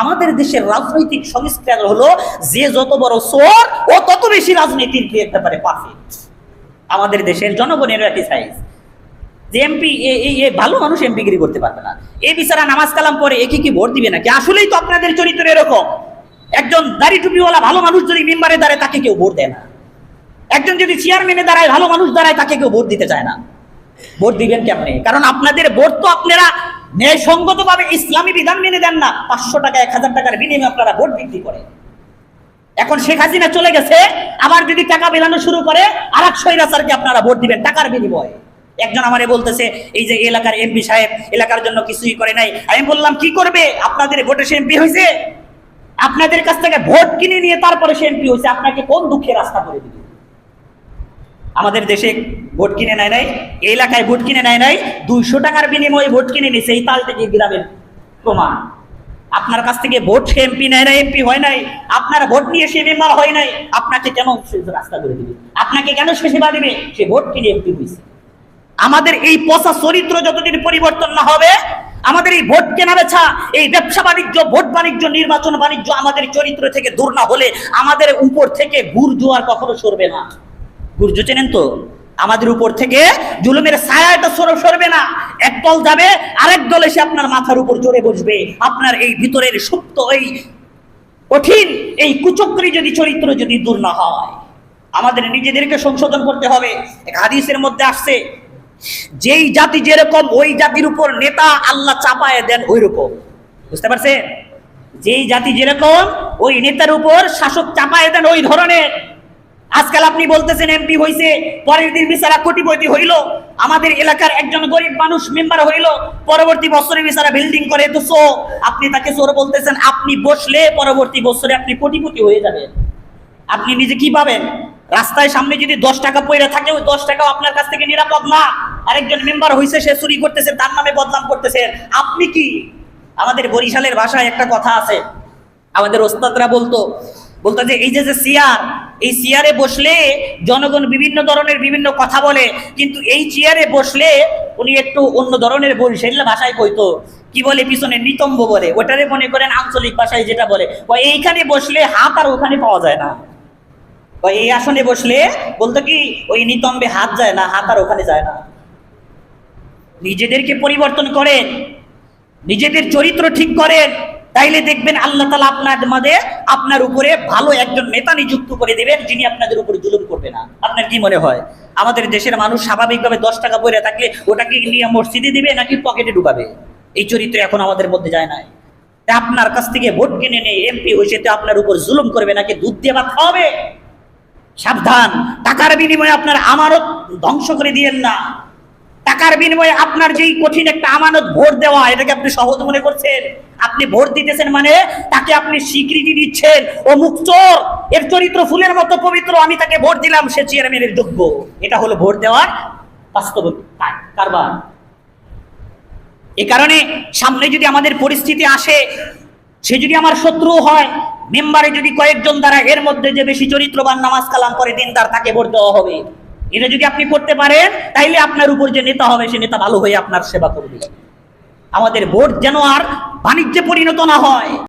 আমাদের দেশের রাজনৈতিক সংস্কার হলো যে যত বড় চোর ও তত বেশি রাজনীতির ব্যাপারে পারফেক্ট। আমাদের দেশের জনগণের একই সাইজ যে এমপি ভালো মানুষ এমপিগিরি করতে পারবে না, এই বিচারা নামাজ কালাম পরে একে কি ভোট দিবে নাকি? আসলেই তো আপনাদের চরিত্র এরকম। একজন দাড়ি টুপিওয়ালা ভালো মানুষ যদি মেম্বারে দাঁড়ায় তাকে কেউ ভোট দেয় না, একজন যদি চেয়ারম্যানে দাঁড়ায় ভালো মানুষ দাঁড়ায় তাকে কেউ ভোট দিতে চায় না। ভোট দিবেন কেমনে? কারণ আপনাদের ভোট তো আপনারা ন্যায়সঙ্গত ভাবে ইসলামী বিধান মেনে দেন না। 500 টাকা 1000 টাকার বিনিময়ে আপনারা ভোট বিক্রি করেন। এখন শেখ হাসিনা চলে গেছে, আবার যদি টাকা বেলানো শুরু করে আর এক স্বৈরাচারকে আপনারা ভোট দিবেন টাকার বিনিময়ে। একজন আমারে বলতেছে এই যে এলাকার এমপি সাহেব এলাকার জন্য কিছুই করে নাই। আমি বললাম কি করবে? আপনাদের ভোটে সে এমপি হয়েছে, আপনাদের কাছ থেকে ভোট কিনে নিয়ে তারপরে সে এমপি হয়েছে। আপনাকে কোন দুঃখে রাস্তা করে দিবে? আমাদের দেশে ভোট কিনে নেয় নাই, এলাকায় ভোট কিনে নেয় নাই, 200 টাকার বিনিময়ে ভোট কিনে নিছে। এই তাল থেকে গ্রামের প্রমাণ। আপনার কাছ থেকে ভোট সে এমপি নেয় নাই, এমপি হয় নাই, আপনার ভোট নিয়ে সে মেম্বার হয় নাই, আপনাকে কেন রাস্তা করে দিবে? আপনাকে কেন সে সেবা দিবে? সে ভোট কিনে এমপি হয়েছে। আমাদের এই পচা চরিত্র যতদিন পরিবর্তন না হবে, আমাদের এই ভোট কেনা বেচা, এই ব্যবসা বাণিজ্য, ভোট বাণিজ্য, নির্বাচন বাণিজ্য আমাদের চরিত্র থেকে দূর না হলে আমাদের উপর থেকে ঘুরজোয়ার কখনো সরবে না। ঘুরজ চেনেন তো? আমাদের উপর থেকে জুলুমের ছায়াটা সরবে না। এক দল যাবে, আরেক দল এসে আপনার মাথার উপর চড়ে বসবে। আপনার এই ভিতরের সুপ্ত এই কঠিন এই কুচক্রী যদি চরিত্র যদি দূর না হয়, আমাদের নিজেদেরকে সংশোধন করতে হবে। এক হাদিসের মধ্যে আসছে, যেই জাতি যেরকম ওই জাতির উপর নেতা আল্লাহ চাপায় দেন ওই রকম। বুঝতে পারছেন? যেই জাতি যেরকম ওই নেতার উপর শাসক চাপায় দেন ওই ধরনের। আজকাল আপনি বলতেছেন এমপি হইছে, পরের দিন বিচারা কোটিপতি হইল। আমাদের এলাকার একজন গরিব মানুষ মেম্বার হইল, পরবর্তী বছরে বিচারা বিল্ডিং করে। তো আপনি তাকে চোর বলতেছেন। আপনি বসলে পরবর্তী বছরে আপনি কোটিপতি হয়ে যাবেন। আপনি নিজে কি পাবেন? রাস্তায় সামনে যদি 10 টাকা পয়রা থাকে, ওই 10 টাকাও আপনার কাছ থেকে নিরাপদ না। আরেকজন মেম্বার হইছে, সে চুরি করতেছে, তার নামে বদনাম করতেছেন। আপনি কি? আমাদের বরিশালের ভাষায় একটা কথা আছে, আমাদের ওস্তাদরা বলতো যে এই যে চেয়ার, এই চেয়ারে বসলে জনগণ বিভিন্ন ধরনের বিভিন্ন কথা বলে, কিন্তু এই চেয়ারে বসলে উনি একটু অন্য ধরনের বরিশালের ভাষায় কইতো। কি বলে? পিছনে নিতম্ব বলে। ওটারে মনে করেন আঞ্চলিক ভাষায় যেটা বলে, এইখানে বসলে হাত আর ওখানে পাওয়া যায় না। এই আসনে বসলে বলতো কি, ওই নিতম্বে হাত যায় না, হাত আর ওখানে যায় না। নিজেদেরকে পরিবর্তন করেন, নিজেদের চরিত্র ঠিক করেন, তাইলে দেখবেন আল্লাহ তাআলা আপনার উপরে ভালো একজন নেতা নিযুক্ত করে দেবেন, যিনি আপনাদের উপরে জুলুম করবে না। আপনার কি মনে হয় আমাদের দেশের মানুষ স্বাভাবিকভাবে 10 টাকা পয়রা থাকলে ওটাকে নিয়ে মসজিদে দিবে নাকি পকেটে ঢুকাবে? এই চরিত্র এখন আমাদের মধ্যে যায় নাই। আপনার কাছ থেকে ভোট কিনে নিয়ে এমপি হয়েছে, তো আপনার উপর জুলুম করবে নাকি দুধ দিয়ে ভাত খাওয়াবে? সাবধান, টাকার বিনিময়ে আপনার আমানত ধ্বংস করে দিয়েন না। টাকার বিনিময়ে আপনার যেই কঠিন একটা আমানত ভোট দেওয়া, এটাকে আপনি সহজ মনে করছেন। আপনি ভোট দিতেছেন মানে তাকে আপনি স্বীকৃতি দিচ্ছেন, ও মুক্তচোর, এর চরিত্র ফুলের মতো পবিত্র, আমি তাকে ভোট দিলাম, সে চেয়ারম্যানের যোগ্য। এটা হলো ভোট দেওয়ার বাস্তব কারবার। এই কারণে সামনে যদি আমাদের পরিস্থিতি আসে, সে যদি আমার শত্রু হয়, মেম্বারে যদি কয়েকজন দ্বারা এর মধ্যে যে বেশি চরিত্রবান, নামাজ কালাম করে দিনদার, তাকে ভোট দেওয়া হবে। এটা যদি আপনি করতে পারেন, তাইলে আপনার উপর যে নেতা হবে সে নেতা ভালো হয়ে আপনার সেবা করবে। আমাদের ভোট যেন আর বাণিজ্যে পরিণত না হয়।